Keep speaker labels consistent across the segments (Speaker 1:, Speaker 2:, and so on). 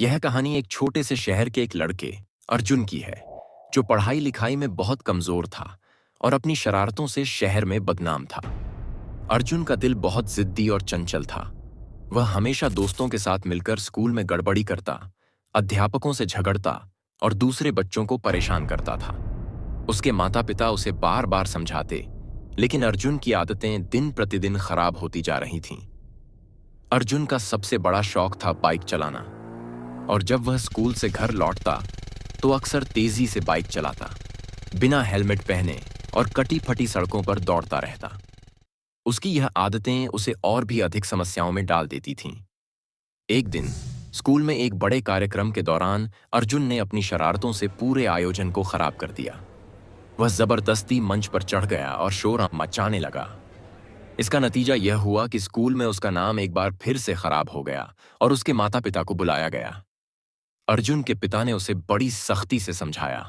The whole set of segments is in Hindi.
Speaker 1: यह कहानी एक छोटे से शहर के एक लड़के अर्जुन की है, जो पढ़ाई लिखाई में बहुत कमजोर था और अपनी शरारतों से शहर में बदनाम था। अर्जुन का दिल बहुत जिद्दी और चंचल था। वह हमेशा दोस्तों के साथ मिलकर स्कूल में गड़बड़ी करता, अध्यापकों से झगड़ता और दूसरे बच्चों को परेशान करता था। उसके माता पिता उसे बार बार समझाते, लेकिन अर्जुन की आदतें दिन प्रतिदिन खराब होती जा रही थीं। अर्जुन का सबसे बड़ा शौक था बाइक चलाना, और जब वह स्कूल से घर लौटता तो अक्सर तेजी से बाइक चलाता, बिना हेलमेट पहने और कटी फटी सड़कों पर दौड़ता रहता। उसकी यह आदतें उसे और भी अधिक समस्याओं में डाल देती थीं। एक दिन स्कूल में एक बड़े कार्यक्रम के दौरान अर्जुन ने अपनी शरारतों से पूरे आयोजन को खराब कर दिया। वह जबरदस्ती मंच पर चढ़ गया और शोर मचाने लगा। इसका नतीजा यह हुआ कि स्कूल में उसका नाम एक बार फिर से खराब हो गया और उसके माता पिता को बुलाया गया। अर्जुन के पिता ने उसे बड़ी सख्ती से समझाया।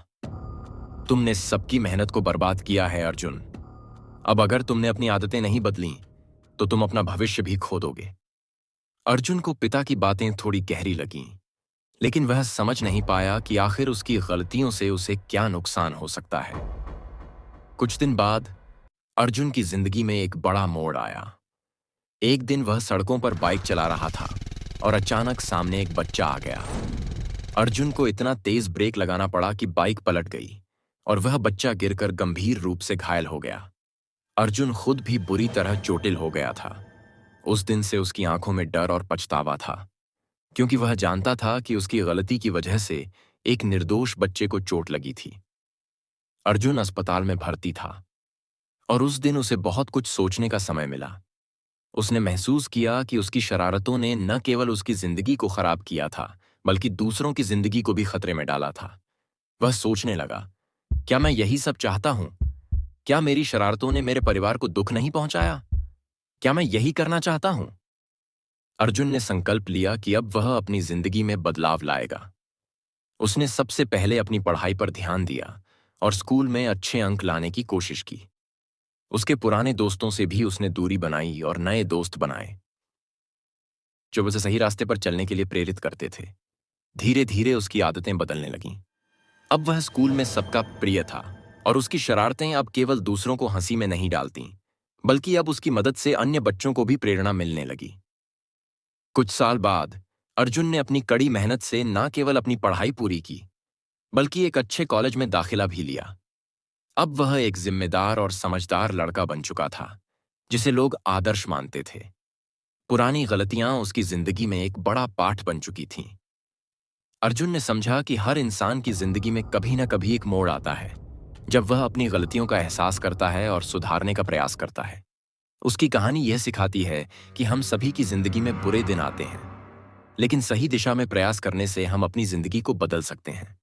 Speaker 1: तुमने सबकी मेहनत को बर्बाद किया है अर्जुन। अब अगर तुमने अपनी आदतें नहीं बदली तो तुम अपना भविष्य भी खो दोगे। अर्जुन को पिता की बातें थोड़ी गहरी लगीं, लेकिन वह समझ नहीं पाया कि आखिर उसकी गलतियों से उसे क्या नुकसान हो सकता है। कुछ दिन बाद अर्जुन की जिंदगी में एक बड़ा मोड़ आया। एक दिन वह सड़कों पर बाइक चला रहा था और अचानक सामने एक बच्चा आ गया। अर्जुन को इतना तेज ब्रेक लगाना पड़ा कि बाइक पलट गई और वह बच्चा गिरकर गंभीर रूप से घायल हो गया। अर्जुन खुद भी बुरी तरह चोटिल हो गया था। उस दिन से उसकी आंखों में डर और पछतावा था, क्योंकि वह जानता था कि उसकी गलती की वजह से एक निर्दोष बच्चे को चोट लगी थी। अर्जुन अस्पताल में भर्ती था और उस दिन उसे बहुत कुछ सोचने का समय मिला। उसने महसूस किया कि उसकी शरारतों ने न केवल उसकी जिंदगी को खराब किया था, बल्कि दूसरों की जिंदगी को भी खतरे में डाला था। वह सोचने लगा, क्या मैं यही सब चाहता हूं? क्या मेरी शरारतों ने मेरे परिवार को दुख नहीं पहुंचाया? क्या मैं यही करना चाहता हूं? अर्जुन ने संकल्प लिया कि अब वह अपनी जिंदगी में बदलाव लाएगा। उसने सबसे पहले अपनी पढ़ाई पर ध्यान दिया और स्कूल में अच्छे अंक लाने की कोशिश की। उसके पुराने दोस्तों से भी उसने दूरी बनाई और नए दोस्त बनाए, जो उसे सही रास्ते पर चलने के लिए प्रेरित करते थे। धीरे धीरे उसकी आदतें बदलने लगीं। अब वह स्कूल में सबका प्रिय था और उसकी शरारतें अब केवल दूसरों को हंसी में नहीं डालतीं, बल्कि अब उसकी मदद से अन्य बच्चों को भी प्रेरणा मिलने लगी। कुछ साल बाद अर्जुन ने अपनी कड़ी मेहनत से न केवल अपनी पढ़ाई पूरी की, बल्कि एक अच्छे कॉलेज में दाखिला भी लिया। अब वह एक जिम्मेदार और समझदार लड़का बन चुका था, जिसे लोग आदर्श मानते थे। पुरानी गलतियां उसकी जिंदगी में एक बड़ा पाठ बन चुकी थीं। अर्जुन ने समझा कि हर इंसान की जिंदगी में कभी न कभी एक मोड़ आता है, जब वह अपनी गलतियों का एहसास करता है और सुधारने का प्रयास करता है। उसकी कहानी यह सिखाती है कि हम सभी की जिंदगी में बुरे दिन आते हैं, लेकिन सही दिशा में प्रयास करने से हम अपनी जिंदगी को बदल सकते हैं।